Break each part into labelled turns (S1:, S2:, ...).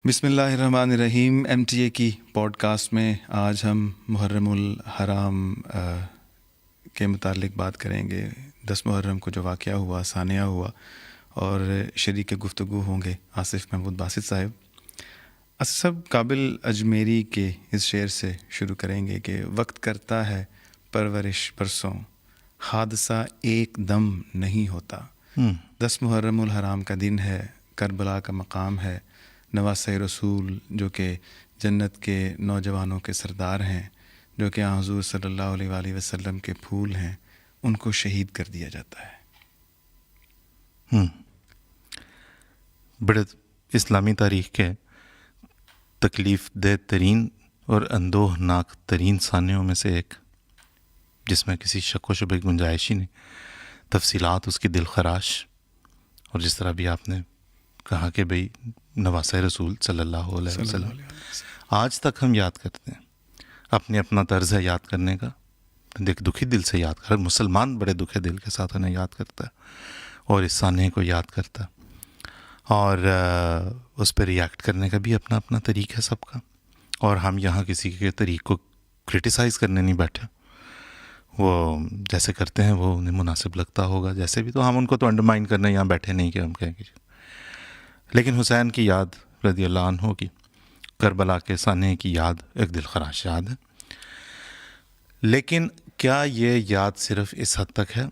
S1: بسم اللہ الرحمن الرحیم۔ ایم ٹی اے کی پوڈ کاسٹ میں آج ہم محرم الحرام کے متعلق بات کریں گے۔ 10 محرم کو جو واقعہ ہوا، ثانیہ ہوا، اور شریک گفتگو ہوں گے آصف محمود باسط صاحب۔ اسب قابل اجمیری کے اس شعر سے شروع کریں گے کہ وقت کرتا ہے پرورش برسوں، حادثہ ایک دم نہیں ہوتا۔ 10 محرم الحرام کا دن ہے، کربلا کا مقام ہے۔ نواسۂ رسول جو کہ جنت کے نوجوانوں کے سردار ہیں، جو کہ حضور صلی اللہ علیہ وآلہ وسلم کے پھول ہیں، ان کو شہید کر دیا جاتا ہے۔
S2: بڑے اسلامی تاریخ کے تکلیف دہ ترین اور اندوہ ناک ترین ثانیوں میں سے ایک، جس میں کسی شک و شبہ گنجائش ہی نہیں، تفصیلات اس کی دل خراش، اور جس طرح بھی آپ نے کہا کہ بھئی نواسۂ رسول صلی اللہ علیہ وسلم آج تک ہم یاد کرتے ہیں۔ اپنا طرز ہے یاد کرنے کا، دکھی دل سے یاد کر، مسلمان بڑے دکھے دل کے ساتھ انہیں یاد کرتا ہے اور اس سانحے کو یاد کرتا ہے، اور اس پہ ریاکٹ کرنے کا بھی اپنا طریق ہے سب کا۔ اور ہم یہاں کسی کے طریق کو کرٹیسائز کرنے نہیں بیٹھے، وہ جیسے کرتے ہیں وہ انہیں مناسب لگتا ہوگا جیسے بھی، تو ہم ان کو تو انڈرمائن کرنے یہاں بیٹھے نہیں کہ ہم کہیں گے۔ لیکن حسین کی یاد رضی اللہ عنہ کی، کربلا کے سانحے کی یاد ایک دل خراش یاد ہے۔ لیکن کیا یہ یاد صرف اس حد تک ہے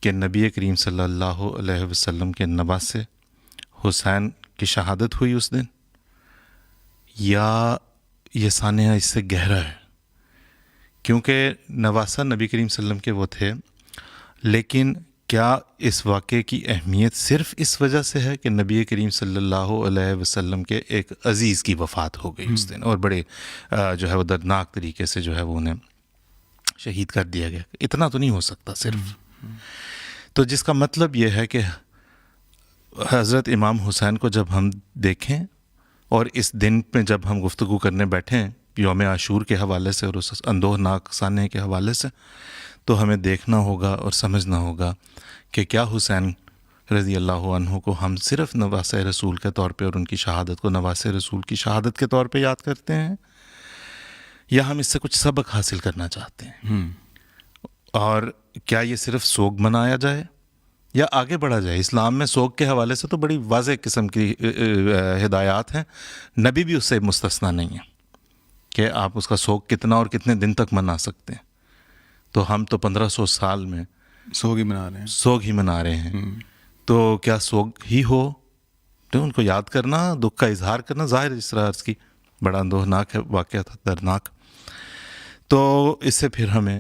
S2: کہ نبی کریم صلی اللہ علیہ وسلم کے نواسے حسین کی شہادت ہوئی اس دن، یا یہ سانحہ اس سے گہرا ہے؟ کیونکہ نواسہ نبی کریم صلی اللہ علیہ وسلم کے وہ تھے، لیکن کیا اس واقعے کی اہمیت صرف اس وجہ سے ہے کہ نبی کریم صلی اللہ علیہ وسلم کے ایک عزیز کی وفات ہو گئی اس دن، اور بڑے جو ہے وہ دردناک طریقے سے جو ہے وہ انہیں شہید کر دیا گیا؟ اتنا تو نہیں ہو سکتا صرف۔ تو جس کا مطلب یہ ہے کہ حضرت امام حسین کو جب ہم دیکھیں، اور اس دن پہ جب ہم گفتگو کرنے بیٹھیں یوم عاشور کے حوالے سے اور اس اندوہ ناک سانحے کے حوالے سے، تو ہمیں دیکھنا ہوگا اور سمجھنا ہوگا کہ کیا حسین رضی اللہ عنہ کو ہم صرف نواسۂ رسول کے طور پہ اور ان کی شہادت کو نواسۂ رسول کی شہادت کے طور پہ یاد کرتے ہیں، یا ہم اس سے کچھ سبق حاصل کرنا چاہتے ہیں؟ اور کیا یہ صرف سوگ منایا جائے یا آگے بڑھا جائے؟ اسلام میں سوگ کے حوالے سے تو بڑی واضح قسم کی ہدایات ہیں، نبی بھی اس سے مستثنیٰ نہیں ہے کہ آپ اس کا سوگ کتنا اور کتنے دن تک منا سکتے ہیں۔ تو ہم تو 1500 سال میں
S1: سوگ ہی منا رہے ہیں۔
S2: تو کیا سوگ ہی ہو؟ تو ان کو یاد کرنا، دکھ کا اظہار کرنا، ظاہر اس طرح عرض کی بڑا اندوہناک واقعہ تھا، دردناک۔ تو اس سے پھر ہمیں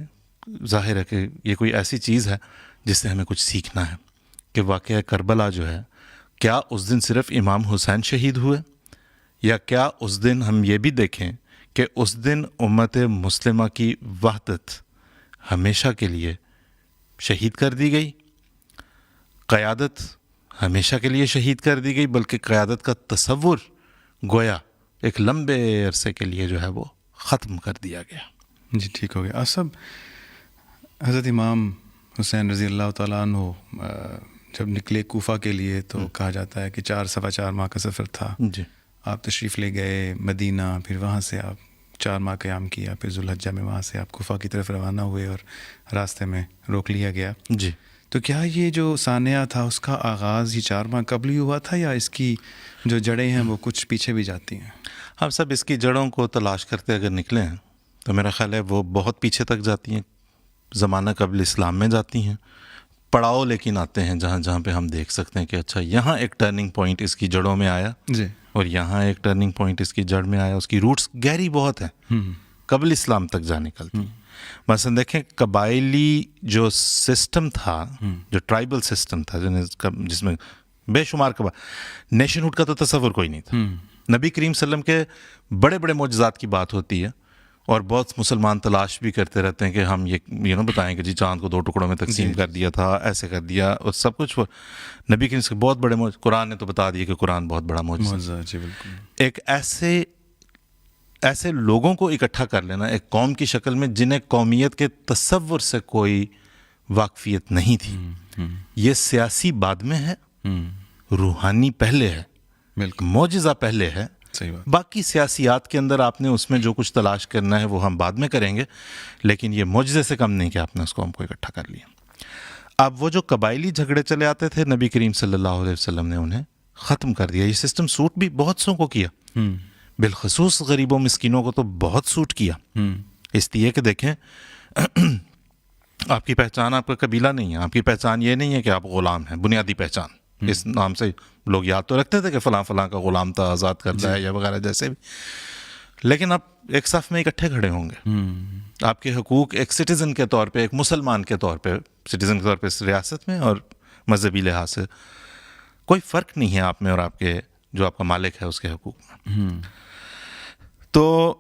S2: ظاہر ہے کہ یہ کوئی ایسی چیز ہے جس سے ہمیں کچھ سیکھنا ہے کہ واقعہ کربلا جو ہے، کیا اس دن صرف امام حسین شہید ہوئے، یا کیا اس دن ہم یہ بھی دیکھیں کہ اس دن امت مسلمہ کی وحدت ہمیشہ کے لیے شہید کر دی گئی، قیادت ہمیشہ کے لیے شہید کر دی گئی، بلکہ قیادت کا تصور گویا ایک لمبے عرصے کے لیے جو ہے وہ ختم کر دیا گیا۔
S1: جی ٹھیک ہو گیا۔ سب حضرت امام حسین رضی اللہ تعالیٰ عنہ جب نکلے کوفہ کے لیے تو کہا جاتا ہے کہ 4 ماہ کا سفر تھا۔
S2: جی،
S1: آپ تشریف لے گئے مدینہ، پھر وہاں سے آپ 4 ماہ قیام کیا، پھر ذوالحجہ میں وہاں سے آپ کوفہ کی طرف روانہ ہوئے اور راستے میں روک لیا گیا۔
S2: جی،
S1: تو کیا یہ جو ثانیہ تھا اس کا آغاز یہ 4 ماہ قبل ہی ہوا تھا، یا اس کی جو جڑیں ہیں وہ کچھ پیچھے بھی جاتی ہیں؟
S2: ہم سب اس کی جڑوں کو تلاش کرتے اگر نکلے ہیں تو میرا خیال ہے وہ بہت پیچھے تک جاتی ہیں، زمانہ قبل اسلام میں جاتی ہیں، پڑاؤ لیکن آتے ہیں جہاں پہ ہم دیکھ سکتے ہیں کہ اچھا یہاں ایک ٹرننگ پوائنٹ اس کی جڑوں میں آیا،
S1: جی،
S2: اور یہاں ایک ٹرننگ پوائنٹ اس کی جڑ میں آیا۔ اس کی روٹس گہری بہت ہیں، قبل اسلام تک جا نکلتی۔ مثلا دیکھیں قبائلی جو سسٹم تھا، جو ٹرائبل سسٹم تھا، جس میں بے شمار نیشن ہوڈ کا تو تصور کوئی نہیں تھا۔ نبی کریم صلی اللہ علیہ وسلم کے بڑے بڑے معجزات کی بات ہوتی ہے، اور بہت مسلمان تلاش بھی کرتے رہتے ہیں کہ ہم یہ بتائیں کہ جی چاند کو 2 ٹکڑوں میں تقسیم کر دیا تھا، ایسے کر دیا، اور سب کچھ نبی کریم سے بہت بڑے قرآن نے تو بتا دیا کہ قرآن بہت بڑا معجزہ ہے۔
S1: جی بالکل۔
S2: ایک ایسے لوگوں کو اکٹھا کر لینا ایک قوم کی شکل میں جنہیں قومیت کے تصور سے کوئی واقفیت نہیں تھی، یہ سیاسی بعد میں ہے، روحانی پہلے ہے،
S1: بالکل
S2: معجزہ پہلے ہے،
S1: صحیح بات.
S2: باقی سیاسیات کے اندر آپ نے اس میں جو کچھ تلاش کرنا ہے وہ ہم بعد میں کریں گے، لیکن یہ معجزے سے کم نہیں کہ آپ نے اس قوم کو اکٹھا کر لیا. اب وہ جو قبائلی جھگڑے چلے آتے تھے، نبی کریم صلی اللہ علیہ وسلم نے انہیں ختم کر دیا. یہ سسٹم سوٹ بھی بہت سو کو کیا، بالخصوص غریبوں مسکینوں کو تو بہت سوٹ کیا. اس لیے کہ دیکھیں آپ کی پہچان آپ کا قبیلہ نہیں ہے، آپ کی پہچان یہ نہیں ہے کہ آپ غلام ہیں. بنیادی پہچان اس نام سے لوگ یاد تو رکھتے تھے کہ فلاں فلاں کا غلام تھا، آزاد کردہ ہے یا وغیرہ جیسے بھی، لیکن آپ ایک صف میں اکٹھے کھڑے ہوں گے. آپ کے حقوق ایک سٹیزن کے طور پہ، ایک مسلمان کے طور پہ، سٹیزن کے طور پہ اس ریاست میں اور مذہبی لحاظ سے کوئی فرق نہیں ہے آپ میں اور آپ کے جو آپ کا مالک ہے اس کے حقوق میں. تو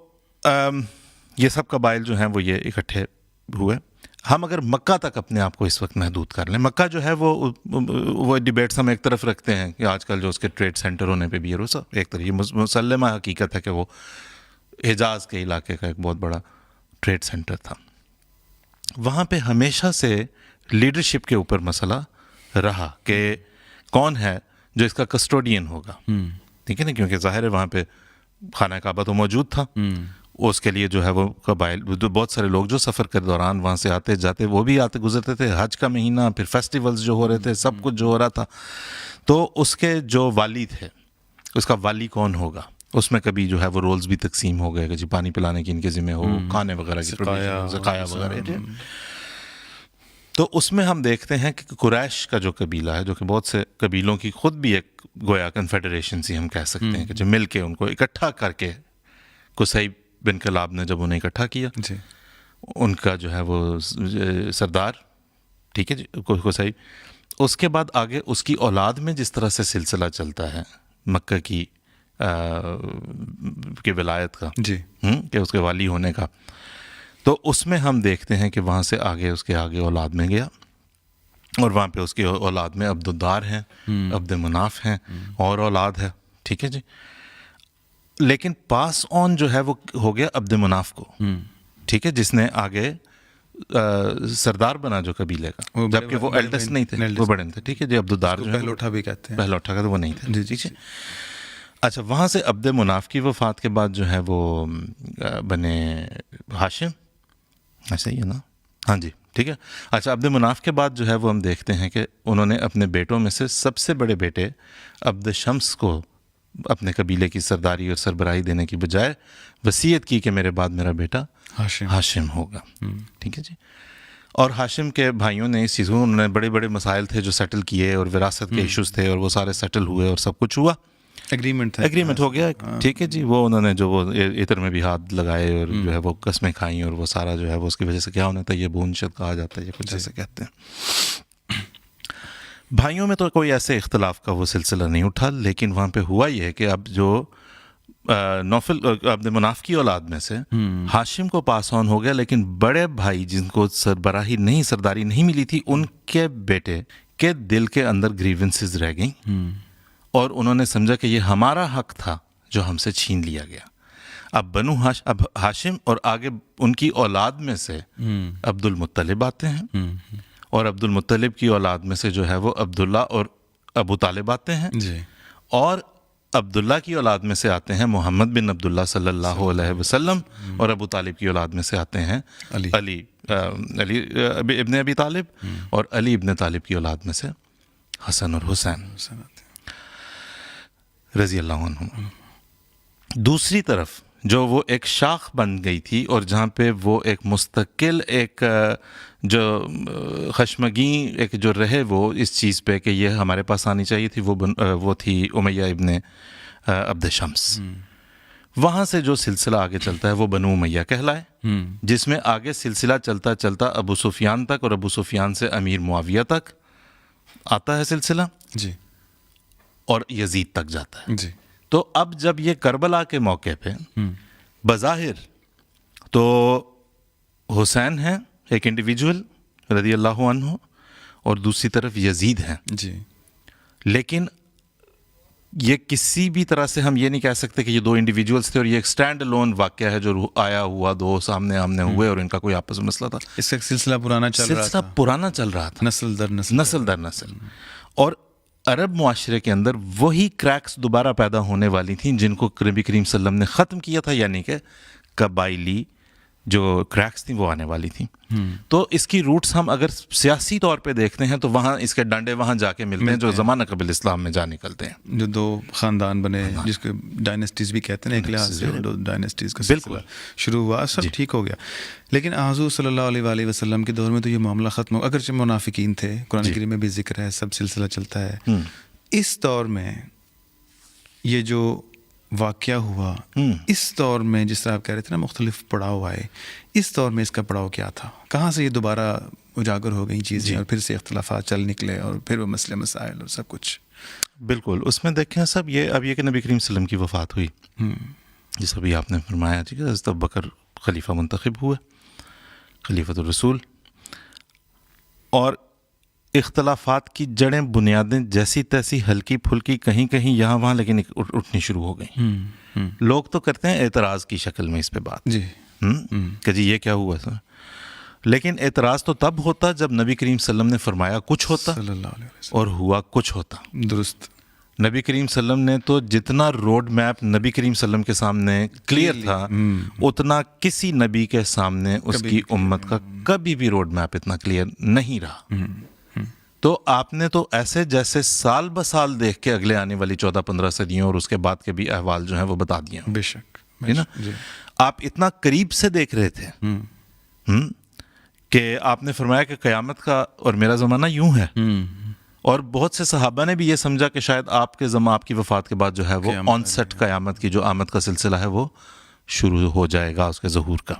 S2: یہ سب قبائل جو ہیں وہ یہ اکٹھے ہوئے. ہم اگر مکہ تک اپنے آپ کو اس وقت محدود کر لیں، مکہ جو ہے وہ ڈیبیٹس ہم ایک طرف رکھتے ہیں کہ آج کل جو اس کے ٹریڈ سینٹر ہونے پہ بھی ہے، وہ سب ایک طرح یہ مسلمہ حقیقت ہے کہ وہ حجاز کے علاقے کا ایک بہت بڑا ٹریڈ سینٹر تھا. وہاں پہ ہمیشہ سے لیڈرشپ کے اوپر مسئلہ رہا کہ کون ہے جو اس کا کسٹوڈین ہوگا. ٹھیک ہے نا، کیونکہ ظاہر ہے وہاں پہ خانہ کعبہ تو موجود تھا. اس کے لیے جو ہے وہ قبائل، بہت سارے لوگ جو سفر کے دوران وہاں سے آتے جاتے، وہ بھی آتے گزرتے تھے. حج کا مہینہ، پھر فیسٹیولز جو ہو رہے تھے، سب کچھ جو ہو رہا تھا. تو اس کے جو والی تھے، اس کا والی کون ہوگا، اس میں کبھی جو ہے وہ رولز بھی تقسیم ہو گئے کہ جی پانی پلانے کی ان کے ذمہ ہو، کھانے وغیرہ کی زکایا وغیرہ. تو اس میں ہم دیکھتے ہیں کہ قریش کا جو قبیلہ ہے، جو کہ بہت سے قبیلوں کی خود بھی ایک گویا کنفیڈریشن سی ہم کہہ سکتے ہیں کہ جو مل کے ان کو اکٹھا کر کے قصی بن کلاب نے جب انہیں اکٹھا کیا، ان کا جو ہے وہ سردار، ٹھیک ہے جی، قصی. اس کے بعد آگے اس کی اولاد میں جس طرح سے سلسلہ چلتا ہے مکہ کی ولایت کا، کہ اس کے والی ہونے کا، تو اس میں ہم دیکھتے ہیں کہ وہاں سے آگے اس کے آگے اولاد میں گیا، اور وہاں پہ اس کی اولاد میں عبد الدار ہیں، عبد مناف ہیں، اور اولاد ہے. ٹھیک ہے جی. لیکن پاس آن جو ہے وہ ہو گیا عبد مناف کو، ٹھیک ہے، جس نے آگے سردار بنا جو قبیلے کا، جبکہ وہ ایلڈسٹ نہیں تھے، وہ بڑے تھے. ٹھیک ہے جی. عبد الدار جو
S1: پہلوٹا بھی کہتے ہیں،
S2: پہلوٹا کا تو وہ نہیں تھے. ٹھیک ہے. اچھا، وہاں سے عبد مناف کی وفات کے بعد جو ہے وہ بنے ہاشم. ایسا ہی ہے نا؟ ہاں جی، ٹھیک ہے. اچھا، عبد مناف کے بعد جو ہے وہ ہم دیکھتے ہیں کہ انہوں نے اپنے بیٹوں میں سے سب سے بڑے بیٹے عبد شمس کو اپنے قبیلے کی سرداری اور سربراہی دینے کی بجائے وصیت کی کہ میرے بعد میرا بیٹا ہاشم ہوگا. ٹھیک ہے جی. اور ہاشم کے بھائیوں نے اس چیز کو، انہوں نے بڑے بڑے مسائل تھے جو سیٹل کیے، اور وراثت کے ایشوز تھے، اور وہ سارے سیٹل ہوئے اور سب کچھ ہوا، ایگریمنٹ ہو گیا. ٹھیک ہے جی. وہ انہوں نے جو وہ عطر میں بھی ہاتھ لگائے اور جو ہے وہ قسمیں کھائیں، اور وہ سارا جو ہے وہ اس کی وجہ سے کیا ہونا تھا، یہ بونشت کہا جاتا ہے، یہ کچھ ایسے کہتے ہیں. بھائیوں میں تو کوئی ایسے اختلاف کا وہ سلسلہ نہیں اٹھا، لیکن وہاں پہ ہوا یہ ہے کہ اب جو نوفل عبد مناف کی اولاد میں سے ہاشم کو پاس آن ہو گیا، لیکن بڑے بھائی جن کو سرداری نہیں ملی تھی، ان کے بیٹے کے دل کے اندر گریونسز رہ گئیں، اور انہوں نے سمجھا کہ یہ ہمارا حق تھا جو ہم سے چھین لیا گیا. اب اب ہاشم اور آگے ان کی اولاد میں سے عبد المطلب آتے ہیں، اور عبد المطلب کی اولاد میں سے جو ہے وہ عبداللہ اور ابو طالب آتے ہیں جی. اور عبداللہ کی اولاد میں سے آتے ہیں محمد بن عبداللہ صلی اللہ علیہ وسلم، اور ابو طالب کی اولاد میں سے آتے ہیں علی ابن ابی طالب، اور علی ابن طالب کی اولاد میں سے حسن اور حسین رضی اللہ عنہم. دوسری طرف جو وہ ایک شاخ بن گئی تھی، اور جہاں پہ وہ ایک مستقل ایک جو خشمگین ایک جو رہے وہ اس چیز پہ کہ یہ ہمارے پاس آنی چاہیے تھی، وہ تھی امیہ ابن عبد شمس. وہاں سے جو سلسلہ آگے چلتا ہے وہ بنو امیہ کہلائے، جس میں آگے سلسلہ چلتا چلتا ابو سفیان تک، اور ابو سفیان سے امیر معاویہ تک آتا ہے سلسلہ جی، اور یزید تک جاتا ہے جی. تو اب جب یہ کربلا کے موقع پہ بظاہر تو حسین ہیں ایک انڈیویجول رضی اللہ عنہ، اور دوسری طرف یزید ہیں جی، لیکن یہ کسی بھی طرح سے ہم یہ نہیں کہہ سکتے کہ یہ دو انڈیویجولز تھے اور یہ ایک سٹینڈ الون واقعہ ہے جو آیا ہوا، دو سامنے آمنے ہوئے اور ان کا کوئی آپس میں مسئلہ تھا.
S1: اس کا سلسلہ پرانا چل رہا تھا،
S2: نسل در نسل.
S1: نسل در نسل.
S2: اور عرب معاشرے کے اندر وہی کریکس دوبارہ پیدا ہونے والی تھیں جن کو نبی کریم صلی اللہ علیہ وسلم نے ختم کیا تھا، یعنی کہ قبائلی جو کریکس تھیں وہ آنے والی تھیں. تو اس کی روٹس ہم اگر سیاسی طور پہ دیکھتے ہیں تو وہاں اس کے ڈنڈے وہاں جا کے ملتے ہیں جو زمانہ قبل اسلام میں جا نکلتے ہیں،
S1: جو دو خاندان بنے جس کو ڈائنیسٹیز بھی کہتے ہیں، ایک لحاظ سے دو ڈائنیسٹیز کا سلسلہ شروع ہوا، سب ٹھیک ہو گیا. لیکن حضور صلی اللہ علیہ وآلہ وسلم کے دور میں تو یہ معاملہ ختم ہو، اگرچہ منافقین تھے، قرآن کریم میں بھی ذکر ہے، سب سلسلہ چلتا ہے. اس دور میں یہ جو واقعہ ہوا، اس دور میں جس طرح آپ کہہ رہے تھے نا مختلف پڑاؤ آئے، اس دور میں اس کا پڑاؤ کیا تھا؟ کہاں سے یہ دوبارہ اجاگر ہو گئی چیزیں اور پھر سے اختلافات چل نکلے اور پھر وہ مسئلے مسائل اور سب کچھ؟
S2: بالکل. اس میں دیکھیں سب یہ اب یہ کہ نبی کریم صلی اللہ علیہ وسلم کی وفات ہوئی، جس ابھی آپ نے فرمایا کہ حضرت ابوبکر خلیفہ منتخب ہوئے، خلیفۃ الرسول، اور اختلافات کی جڑیں بنیادیں جیسی تیسی ہلکی پھلکی کہیں کہیں یہاں وہاں لیکن اٹھنی شروع ہو گئیں. لوگ تو کرتے ہیں اعتراض کی شکل میں اس پہ بات،
S1: جی
S2: کہ جی یہ کیا ہوا سر، لیکن اعتراض تو تب ہوتا جب نبی کریم صلی اللہ علیہ وسلم نے فرمایا کچھ ہوتا
S1: صلی اللہ علیہ وسلم
S2: اور ہوا کچھ ہوتا.
S1: درست.
S2: نبی کریم صلی اللہ علیہ وسلم نے تو جتنا روڈ میپ نبی کریم صلی اللہ علیہ وسلم کے سامنے کلیئر تھا اتنا کسی نبی کے سامنے اس کی امت کا کبھی بھی روڈ میپ اتنا کلیئر نہیں رہا. تو آپ نے تو ایسے جیسے سال بسال دیکھ کے اگلے آنے والی 14-15 صدیوں اور اس کے بعد کے بھی احوال جو ہیں وہ بتا دیے،
S1: بے شک
S2: ہے نا. آپ اتنا قریب سے دیکھ رہے تھے کہ آپ نے فرمایا کہ قیامت کا اور میرا زمانہ یوں ہے، اور بہت سے صحابہ نے بھی یہ سمجھا کہ شاید آپ کے آپ کی وفات کے بعد جو ہے وہ آن سیٹ قیامت کی جو آمد کا سلسلہ ہے وہ شروع ہو جائے گا اس کے ظہور کا.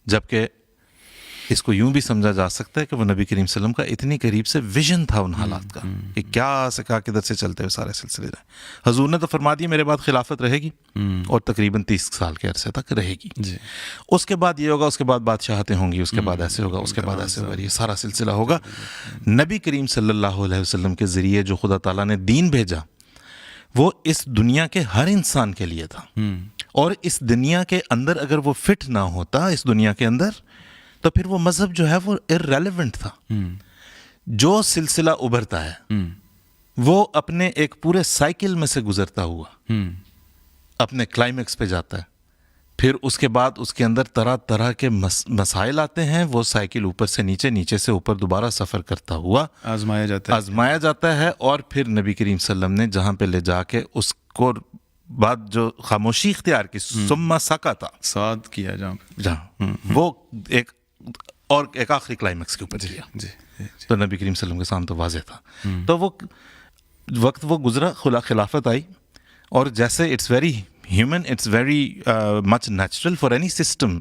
S2: جبکہ اس کو یوں بھی سمجھا جا سکتا ہے کہ وہ نبی کریم صلی اللہ علیہ وسلم کا اتنی قریب سے ویژن تھا ان حالات کا کہ کیا سے کہا کدھر سے چلتے ہوئے سارے سلسلے جائیں. حضور نے تو فرما دیا میرے بعد خلافت رہے گی اور تقریباً 30 سال کے عرصے تک رہے گی. اس کے بعد یہ ہوگا، اس کے بعد بادشاہتیں ہوں گی، اس کے بعد ایسے ہوگا، اس کے بعد ایسے ہوگا، یہ سارا سلسلہ ہوگا. نبی کریم صلی اللہ علیہ وسلم کے ذریعے جو خدا تعالیٰ نے دین بھیجا وہ اس دنیا کے ہر انسان کے لیے تھا، اور اس دنیا کے اندر اگر وہ فٹ نہ ہوتا اس دنیا کے اندر تو پھر وہ مذہب جو ہے وہ irrelevant تھا. جو سلسلہ ابھرتا ہے وہ اپنے ایک پورے سائیکل میں سے گزرتا ہوا اپنے کلائمیکس پہ جاتا ہے، پھر اس کے بعد اس کے اندر طرح طرح کے مسائل آتے ہیں، وہ سائیکل اوپر سے نیچے، نیچے سے اوپر دوبارہ سفر کرتا ہوا آزمایا جاتا ہے، اور پھر نبی کریم صلی اللہ علیہ وسلم نے جہاں پہ لے جا کے اس کو بعد جو خاموشی اختیار کی، ثم سکت
S1: سعاد کیا
S2: جہاں وہ ایک آخری کلائمیکس کے اوپر چلیا. تو نبی کریم صلی اللہ علیہ وسلم کے سامنے تو واضح تھا. تو وہ وقت وہ گزرا، خلافت آئی، اور جیسے it's very human, it's very much natural for any system,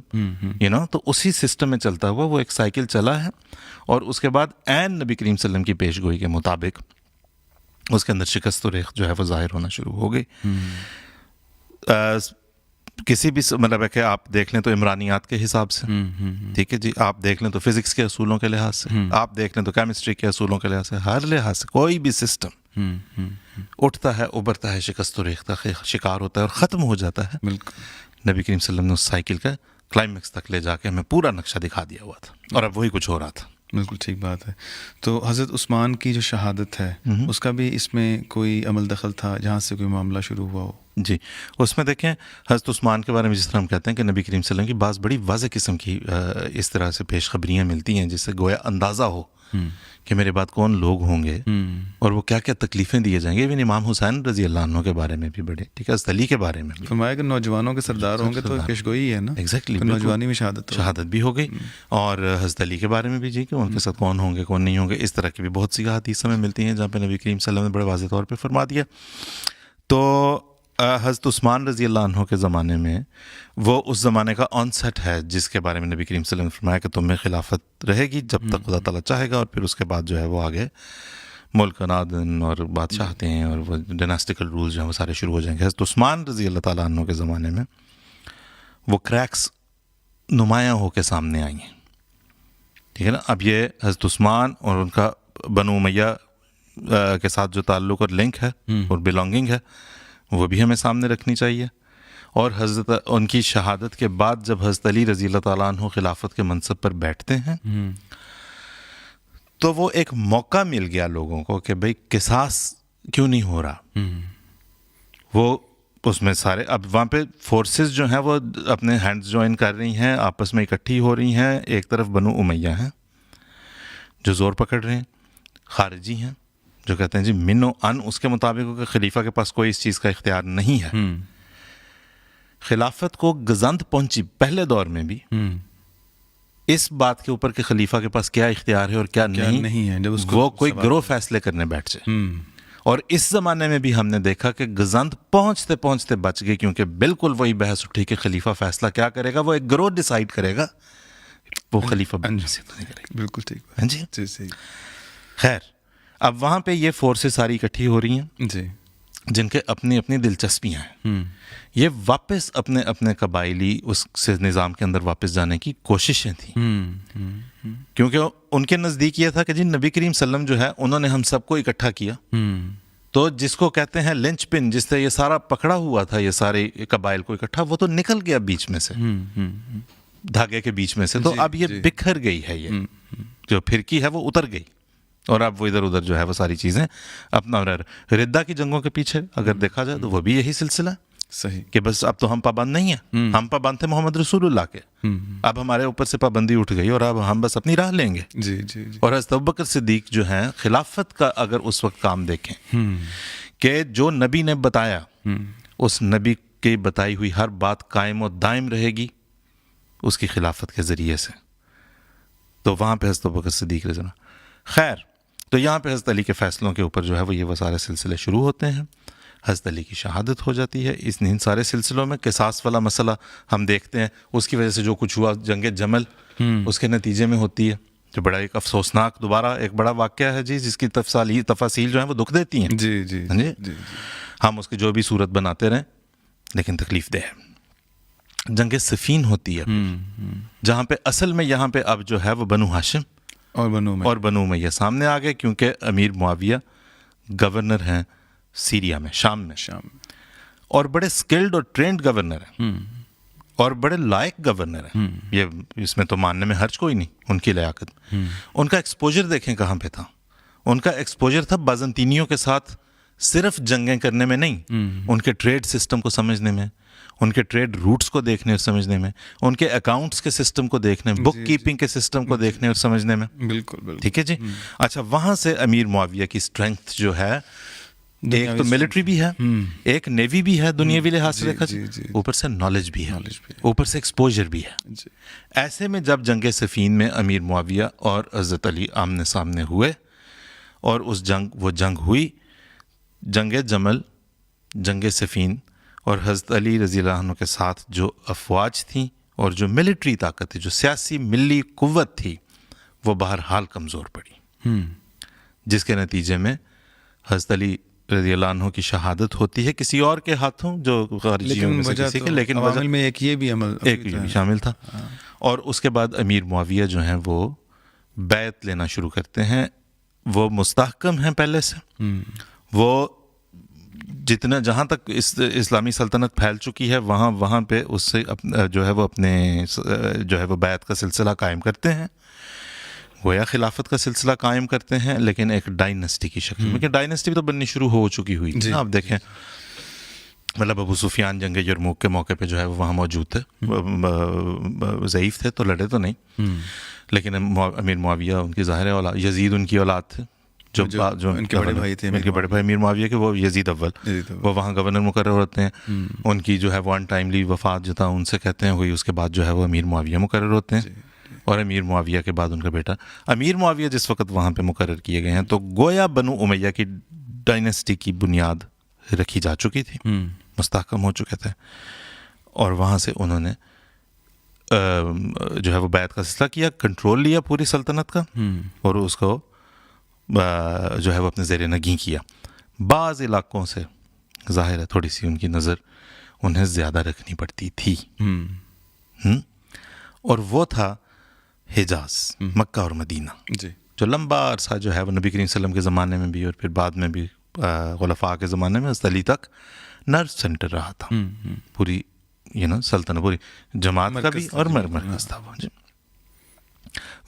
S2: you know, تو اسی سسٹم میں چلتا ہوا وہ ایک سائیکل چلا ہے. اور اس کے بعد عین نبی کریم صلی اللہ علیہ وسلم کی پیش گوئی کے مطابق اس کے اندر شکست و ریخت جو ہے وہ ظاہر ہونا شروع ہو گئی. کسی بھی مطلب ہے کہ آپ دیکھ لیں تو عمرانیات کے حساب سے، ٹھیک ہے جی، آپ دیکھ لیں تو فزکس کے اصولوں کے لحاظ سے، آپ دیکھ لیں تو کیمسٹری کے اصولوں کے لحاظ سے، ہر لحاظ سے کوئی بھی سسٹم اٹھتا ہے، ابھرتا ہے، شکست و ریخت کا شکار ہوتا ہے اور ختم ہو جاتا ہے. بالکل نبی کریم صلی اللہ علیہ وسلم نے اس سائیکل کا کلائمیکس تک لے جا کے ہمیں پورا نقشہ دکھا دیا ہوا تھا، اور اب وہی کچھ ہو رہا تھا.
S1: بالکل ٹھیک بات ہے. تو حضرت عثمان کی جو شہادت ہے اس کا بھی اس میں کوئی عمل دخل تھا جہاں سے کوئی معاملہ شروع ہوا ہو؟
S2: جی، اس میں دیکھیں حضرت عثمان کے بارے میں جس طرح ہم کہتے ہیں کہ نبی کریم صلی اللہ علیہ وسلم کی بعض بڑی واضح قسم کی اس طرح سے پیش خبریاں ملتی ہیں جس سے گویا اندازہ ہو کہ میرے بعد کون لوگ ہوں گے اور وہ کیا کیا تکلیفیں دیے جائیں گے. ایون امام حسین رضی اللہ عنہ کے بارے میں بھی بڑے، ٹھیک ہے، حضرت علی کے بارے میں بھی
S1: فرمایا کہ نوجوانوں کے سردار ہوں گے تو پیش گوئی ہے نا.
S2: ایگزیکٹلی،
S1: نوجوانی میں
S2: شہادت بھی ہو گئی. اور حضرت علی کے بارے میں بھی جی کہ ان کے ساتھ کون ہوں گے کون نہیں ہوں گے، اس طرح کی بھی بہت سی احادیث ہمیں ملتی ہیں جہاں پہ نبی کریم صلی اللہ علیہ وسلم نے بڑے واضح طور پہ فرما دیا. تو حضرت عثمان رضی اللہ عنہ کے زمانے میں وہ اس زمانے کا آن سیٹ ہے جس کے بارے میں نبی کریم صلی اللہ علیہ وسلم نے فرمایا کہ تم میں خلافت رہے گی جب تک خدا تعالیٰ چاہے گا، اور پھر اس کے بعد جو ہے وہ آگے ملک نادن اور بادشاہتیں ہیں اور وہ ڈیناسٹیکل رولز جو ہیں وہ سارے شروع ہو جائیں گے. حضرت عثمان رضی اللہ تعالیٰ عنہ کے زمانے میں وہ کریکس نمایاں ہو کے سامنے آئی ہیں، ٹھیک ہے نا. اب یہ حضرت عثمان اور ان کا بنو امیہ کے ساتھ جو تعلق اور لنک ہے اور بلانگنگ ہے وہ بھی ہمیں سامنے رکھنی چاہیے. اور حضرت ان کی شہادت کے بعد جب حضرت علی رضی اللہ تعالیٰ عنہ خلافت کے منصب پر بیٹھتے ہیں تو وہ ایک موقع مل گیا لوگوں کو کہ بھئی قصاص کیوں نہیں ہو رہا. وہ اس میں سارے اب وہاں پہ فورسز جو ہیں وہ اپنے ہینڈز جوائن کر رہی ہیں, آپس میں اکٹھی ہو رہی ہیں. ایک طرف بنو امیہ ہیں جو زور پکڑ رہے ہیں, خارجی ہیں جو کہتے ہیں جی من و ان اس کے مطابق کہ خلیفہ کے پاس کوئی اس چیز کا اختیار نہیں ہے. خلافت کو گزند پہنچی پہلے دور میں بھی اس بات کے اوپر کہ خلیفہ کے پاس کیا اختیار ہے اور کیا نہیں
S1: ہے, جب اس کو
S2: وہ کوئی گروہ فیصلے کرنے بیٹھ جائے. اور اس زمانے میں بھی ہم نے دیکھا کہ گزند پہنچتے پہنچتے بچ گئے, کیونکہ بالکل وہی بحث اٹھی کہ خلیفہ فیصلہ کیا کرے گا, وہ ایک گروہ ڈیسائیڈ کرے گا, وہ خلیفہ
S1: بالکل ٹھیک
S2: جی
S1: جی صحیح.
S2: خیر, اب وہاں پہ یہ فورسز ساری اکٹھی ہو رہی ہیں
S1: جی,
S2: جن کے اپنی اپنی دلچسپیاں ہیں. یہ واپس اپنے اپنے قبائلی اس سے نظام کے اندر واپس جانے کی کوششیں تھیں, کیونکہ ان کے نزدیک یہ تھا کہ جی نبی کریم صلی اللہ علیہ وسلم جو ہے انہوں نے ہم سب کو اکٹھا کیا, تو جس کو کہتے ہیں لنچ پن, جس سے یہ سارا پکڑا ہوا تھا یہ سارے قبائل کو اکٹھا, وہ تو نکل گیا بیچ میں سے, دھاگے کے بیچ میں سے. تو اب یہ بکھر گئی ہے, یہ جو پھرکی ہے وہ اتر گئی, اور اب وہ ادھر ادھر جو ہے وہ ساری چیزیں اپنا ردہ کی جنگوں کے پیچھے اگر دیکھا جائے تو وہ بھی یہی سلسلہ ہے.
S1: صحیح
S2: کہ بس اب تو ہم پابند نہیں ہیں, ہم پابند تھے محمد رسول اللہ کے, اب ہمارے اوپر سے پابندی اٹھ گئی اور اب ہم بس اپنی راہ لیں گے.
S1: جی جی جی.
S2: اور حضرت ابوبکر صدیق جو ہیں خلافت کا اگر اس وقت کام دیکھیں کہ جو نبی نے بتایا اس نبی کی بتائی ہوئی ہر بات قائم و دائم رہے گی اس کی خلافت کے ذریعے سے, تو وہاں پہ حضرت ابوبکر صدیق رضی اللہ. خیر, تو یہاں پہ حضرت علی کے فیصلوں کے اوپر جو ہے وہ یہ سارے سلسلے شروع ہوتے ہیں. حضرت علی کی شہادت ہو جاتی ہے. ان سارے سلسلوں میں قصاص والا مسئلہ ہم دیکھتے ہیں, اس کی وجہ سے جو کچھ ہوا جنگ جمل اس کے نتیجے میں ہوتی ہے, جو بڑا ایک افسوسناک دوبارہ ایک بڑا واقعہ ہے جی, جس کی تفاصیل جو ہیں وہ دکھ دیتی ہیں.
S1: جی جی
S2: جی جی. ہم اس کی جو بھی صورت بناتے رہیں لیکن تکلیف دہ ہے. جنگ صفین ہوتی ہے جہاں پہ اصل میں یہاں پہ اب جو ہے وہ بنو ہاشم اور بنو امیہ سامنے آ گئے, کیونکہ امیر معاویہ گورنر ہیں سیریا میں, شام میں, اور بڑے سکلڈ اور ٹرینڈ گورنر ہیں اور بڑے لائق گورنر ہیں. یہ اس میں تو ماننے میں حرج کوئی نہیں ان کی لیاقت. ان کا ایکسپوجر دیکھیں کہاں پہ تھا. ان کا ایکسپوجر تھا بازنطینیوں کے ساتھ صرف جنگیں کرنے میں نہیں, ان کے ٹریڈ سسٹم کو سمجھنے میں, ان کے ٹریڈ روٹس کو دیکھنے اور سمجھنے میں, ان کے اکاؤنٹس کے سسٹم کو دیکھنے میں, بک کیپنگ کے سسٹم کو دیکھنے اور سمجھنے میں.
S1: بالکل
S2: ٹھیک ہے جی. اچھا, وہاں سے امیر معاویہ کی اسٹرینتھ جو ہے, ایک تو ملٹری بھی ہے, ایک نیوی بھی ہے دنیاوی لحاظ سے دیکھا جائے, اوپر سے نالج بھی ہے, اوپر سے ایکسپوجر بھی ہے. ایسے میں جب جنگ صفین میں امیر معاویہ اور حضرت علی آمنے سامنے ہوئے اور وہ جنگ ہوئی, جنگ جمل, جنگ صفین, اور حضرت علی رضی اللہ عنہ کے ساتھ جو افواج تھیں اور جو ملٹری طاقت تھی, جو سیاسی ملی قوت تھی, وہ بہرحال کمزور پڑی, جس کے نتیجے میں حضرت علی رضی اللہ عنہ کی شہادت ہوتی ہے کسی اور کے ہاتھوں جو خارجیوں میں سے کسی کے, لیکن وجہ
S1: میں ایک یہ بھی عمل
S2: ایک یہ بھی شامل تھا. اور اس کے بعد امیر معاویہ جو ہیں وہ بیعت لینا شروع کرتے ہیں. وہ مستحکم ہیں پہلے سے, وہ جتنا جہاں تک اسلامی سلطنت پھیل چکی ہے وہاں پہ اس سے جو ہے وہ اپنے جو ہے وہ بیعت کا سلسلہ قائم کرتے ہیں, گویا خلافت کا سلسلہ قائم کرتے ہیں, لیکن ایک ڈائنسٹی کی شکل میں, کہ ڈائنسٹی بھی تو بننی شروع ہو چکی ہوئی تھی. آپ دیکھیں مطلب ابو سفیان جنگ یرموک کے موقع پہ جو ہے وہ وہاں موجود تھے, ضعیف تھے تو لڑے تو نہیں, لیکن امیر معاویہ ان کی ظاہر اولاد, یزید ان کی اولاد تھے, جو ان کے بڑے بھائی تھے, ان کے بڑے بھائی امیر معاویہ کے, وہ یزید اول, وہ وہاں گورنر مقرر ہوتے ہیں. ان کی جو ہے وہ ان ٹائملی وفات جو تھا ان سے کہتے ہیں ہوئی, اس کے بعد جو ہے وہ امیر معاویہ مقرر ہوتے ہیں, اور امیر معاویہ کے بعد ان کا بیٹا امیر معاویہ جس وقت وہاں پہ مقرر کیے گئے ہیں, تو گویا بنو امیہ کی ڈائنسٹی کی بنیاد رکھی جا چکی تھی, مستحکم ہو چکے تھے. اور وہاں سے انہوں نے جو ہے وہ بیعت کا سلسلہ کیا, کنٹرول لیا پوری سلطنت کا, اور اس کو جو ہے وہ اپنے زیر نگیں کیا. بعض علاقوں سے ظاہر ہے تھوڑی سی ان کی نظر انہیں زیادہ رکھنی پڑتی تھی, اور وہ تھا حجاز, مکہ اور مدینہ, جو لمبا عرصہ جو ہے وہ نبی کریم صلی اللہ علیہ وسلم کے زمانے میں بھی اور پھر بعد میں بھی خلفاء کے زمانے میں حضرت علی تک نرو سینٹر رہا تھا, پوری سلطنت, پوری جماعت کا بھی اور مرکز تھا وہ.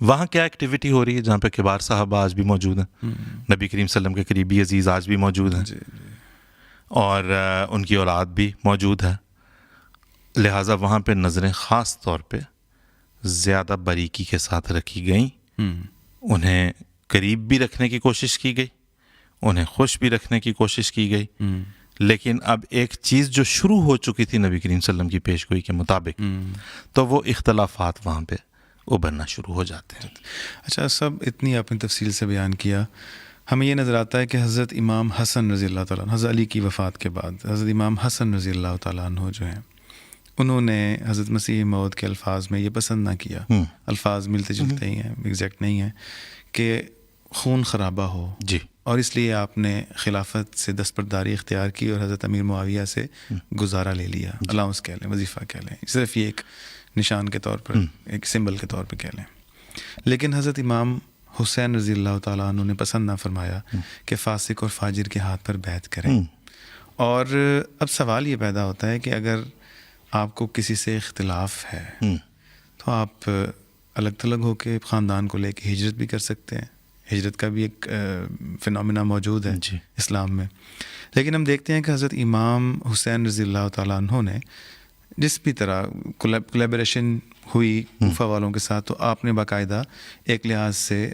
S2: وہاں کیا ایکٹیویٹی ہو رہی ہے جہاں پہ کبار صحابہ آج بھی موجود ہیں, نبی کریم صلی اللہ علیہ وسلم کے قریبی عزیز آج بھی موجود ہیں,
S1: جی جی
S2: اور ان کی اولاد بھی موجود ہے. لہٰذا وہاں پہ نظریں خاص طور پہ زیادہ باریکی کے ساتھ رکھی گئیں, انہیں قریب بھی رکھنے کی کوشش کی گئی, انہیں خوش بھی رکھنے کی کوشش کی گئی. لیکن اب ایک چیز جو شروع ہو چکی تھی نبی کریم صلی اللہ علیہ وسلم کی پیش گوئی کے مطابق, تو وہ اختلافات وہاں پہ ابھرنا شروع ہو جاتے ہیں.
S1: اچھا, سب اتنی آپ نے تفصیل سے بیان کیا, ہمیں یہ نظر آتا ہے کہ حضرت امام حسن رضی اللہ تعالیٰ عنہ, حضرت علی کی وفات کے بعد حضرت امام حسن رضی اللہ تعالیٰ عنہ جو ہیں, انہوں نے حضرت مسیح موعود کے الفاظ میں یہ پسند نہ کیا, الفاظ ملتے جلتے ہی ہیں, ایگزیکٹ نہیں ہیں, کہ خون خرابہ ہو,
S2: جی,
S1: اور اس لیے آپ نے خلافت سے دستبرداری اختیار کی اور حضرت امیر معاویہ سے گزارا لے لیا, الاؤنس کہہ لیں, وظیفہ کہہ لیں, صرف یہ ایک نشان کے طور پر, ایک سمبل کے طور پہ کہہ لیں. لیکن حضرت امام حسین رضی اللہ تعالیٰ عنہ نے پسند نہ فرمایا کہ فاسق اور فاجر کے ہاتھ پر بیعت کریں. اور اب سوال یہ پیدا ہوتا ہے کہ اگر آپ کو کسی سے اختلاف ہے تو آپ الگ تھلگ ہو کے خاندان کو لے کے ہجرت بھی کر سکتے ہیں, ہجرت کا بھی ایک فنامنا موجود ہے
S2: جی,
S1: اسلام میں. لیکن ہم دیکھتے ہیں کہ حضرت امام حسین رضی اللہ تعالیٰ عنہ نے جس بھی طرح کولیبریشن ہوئی کوفہ والوں کے ساتھ, تو آپ نے باقاعدہ ایک لحاظ سے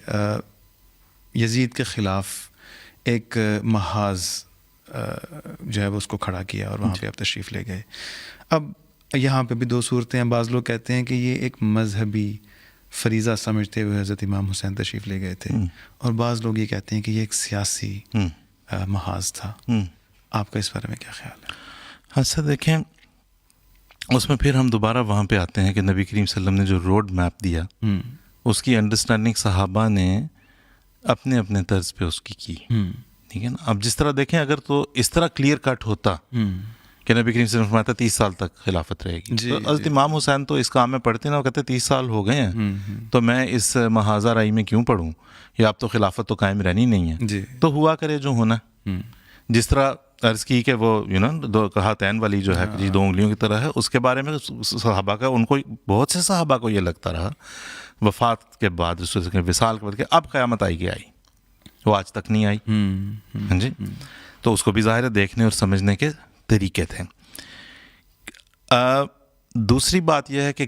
S1: یزید کے خلاف ایک محاذ جو ہے وہ اس کو کھڑا کیا, اور وہاں پہ آپ تشریف لے گئے. اب یہاں پہ بھی دو صورتیں ہیں, بعض لوگ کہتے ہیں کہ یہ ایک مذہبی فریضہ سمجھتے ہوئے حضرت امام حسین تشریف لے گئے تھے, اور بعض لوگ یہ کہتے ہیں کہ یہ ایک سیاسی محاذ تھا. آپ کا اس بارے میں کیا خیال ہے؟
S2: اچھا دیکھیں, اس میں پھر ہم دوبارہ وہاں پہ آتے ہیں کہ نبی کریم صلی اللہ علیہ وسلم نے جو روڈ میپ دیا, اس کی انڈرسٹینڈنگ صحابہ نے اپنے اپنے طرز پہ اس کی, ٹھیک ہے نا. اب جس طرح دیکھیں, اگر تو اس طرح کلیئر کٹ ہوتا کہ نبی کریم صلی اللہ علیہ وسلم فرماتا 30 سال تک خلافت رہے گی, تو حضرت امام حسین تو اس کام میں پڑھتے نا, وہ کہتے 30 سال ہو گئے ہیں تو میں اس محاذہ رائی میں کیوں پڑھوں, یا اب تو خلافت تو قائم رہنی نہیں ہے, تو ہوا کرے جو ہونا. جس طرح عرض کی کہ وہ دو کہاتین والی جو ہے جی 2 انگلیوں کی طرح ہے, اس کے بارے میں صحابہ کا, ان کو بہت سے صحابہ کو یہ لگتا رہا وفات کے بعد, وصال کے بعد, کہ اب قیامت آئی گی, آئی, وہ آج تک نہیں آئی. ہاں جی, تو اس کو بھی ظاہر ہے دیکھنے اور سمجھنے کے طریقے تھے. دوسری بات یہ ہے کہ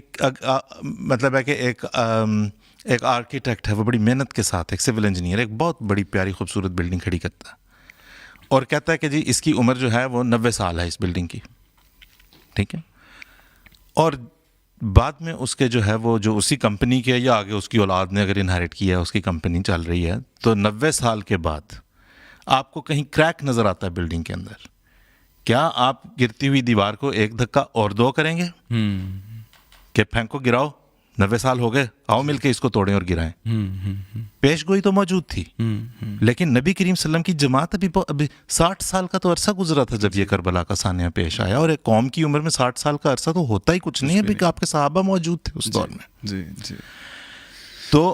S2: مطلب ہے کہ ایک آرکیٹیکٹ ہے, وہ بڑی محنت کے ساتھ, ایک سول انجینئر, ایک بہت بڑی پیاری خوبصورت بلڈنگ کھڑی کرتا ہے, اور کہتا ہے کہ جی اس کی عمر جو ہے وہ 90 سال ہے اس بلڈنگ کی, ٹھیک ہے. اور بعد میں اس کے جو ہے وہ جو اسی کمپنی کے, یا آگے اس کی اولاد نے اگر انہیرٹ کیا ہے, اس کی کمپنی چل رہی ہے, تو 90 سال کے بعد آپ کو کہیں کریک نظر آتا ہے بلڈنگ کے اندر, کیا آپ گرتی ہوئی دیوار کو ایک دھکا اور 2 کریں گے کہ پھینکو, گراؤ, 90 سال ہو گئے, آؤ مل کے اس کو توڑیں اور گرائیں؟ پیش گوئی تو موجود تھی, لیکن نبی کریم صلی اللہ علیہ وسلم کی جماعت ابھی 60 سال کا تو عرصہ گزرا تھا جب یہ کربلا کا سانحہ پیش آیا, اور ایک قوم کی عمر میں 60 سال کا عرصہ تو ہوتا ہی کچھ نہیں ہے, ابھی آپ کے صحابہ موجود تھے اس دور میں.
S1: جی جی.
S2: تو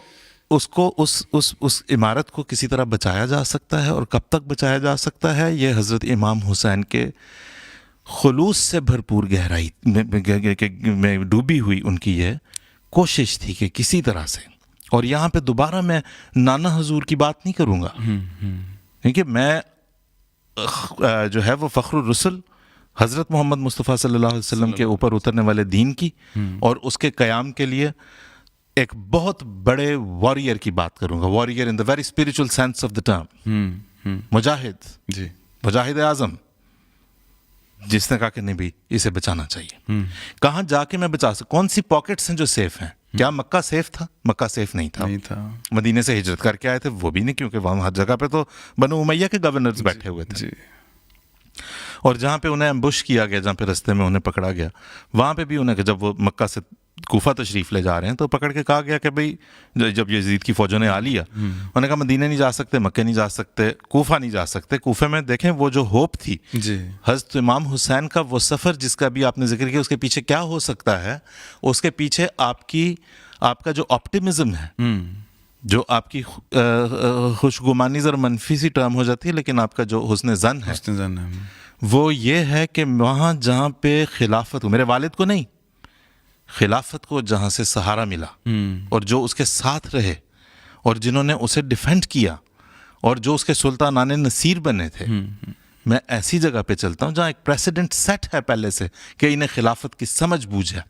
S2: اس کو اس عمارت کو کسی طرح بچایا جا سکتا ہے, اور کب تک بچایا جا سکتا ہے, یہ حضرت امام حسین کے خلوص سے بھرپور گہرائی میں ڈوبی ہوئی ان کی یہ کوشش تھی کہ کسی طرح سے. اور یہاں پہ دوبارہ میں نانا حضور کی بات نہیں کروں گا, کیونکہ میں جو ہے وہ فخر الرسل حضرت محمد مصطفیٰ صلی اللہ علیہ وسلم کے اوپر اترنے والے دین کی اور اس کے قیام کے لیے ایک بہت بڑے واریر کی بات کروں گا. Warrior in the very spiritual sense of the term, مجاہد,
S1: جی,
S2: مجاہد اعظم, جس نے کہا کہ نہیں بھی اسے بچانا چاہیے. کہاں جا کے میں بچا سکتا, کون سی پاکٹس ہیں جو سیف ہیں؟ کیا مکہ سیف تھا؟ مکہ سیف نہیں تھا. مدینے سے ہجرت کر کے آئے تھے, وہ بھی نہیں, کیونکہ وہاں ہر جگہ پہ تو بنو امیہ کے گورنرز بیٹھے ہوئے تھے. اور جہاں پہ انہیں ایمبوش کیا گیا, جہاں پہ رستے میں انہیں پکڑا گیا, وہاں پہ بھی انہیں, جب وہ مکہ سے کوفہ تشریف لے جا رہے ہیں, تو پکڑ کے کہا گیا کہ بھئی جب یزید کی فوجوں نے آ لیا, انہوں نے کہا مدینے نہیں جا سکتے, مکہ نہیں جا سکتے, کوفہ نہیں جا سکتے. کوفے میں دیکھیں وہ جو ہوپ تھی حضرت امام حسین کا, وہ سفر جس کا بھی آپ نے ذکر کیا, اس کے پیچھے کیا ہو سکتا ہے؟ اس کے پیچھے آپ کا جو آپٹیمزم ہے, جو آپ کی خوشگمانی ذرا منفی سی ٹرم ہو جاتی ہے, لیکن آپ کا جو حسن ظن ہے وہ یہ ہے کہ وہاں جہاں پہ خلافت ہو, میرے والد کو نہیں, خلافت کو جہاں سے سہارا ملا اور جو اس کے ساتھ رہے اور جنہوں نے اسے ڈیفینڈ کیا اور جو اس کے سلطانان نصیر بنے تھے، میں ایسی جگہ پہ چلتا ہوں جہاں ایک پریسیڈنٹ سیٹ ہے پہلے سے کہ انہیں خلافت کی سمجھ بوجھ ہے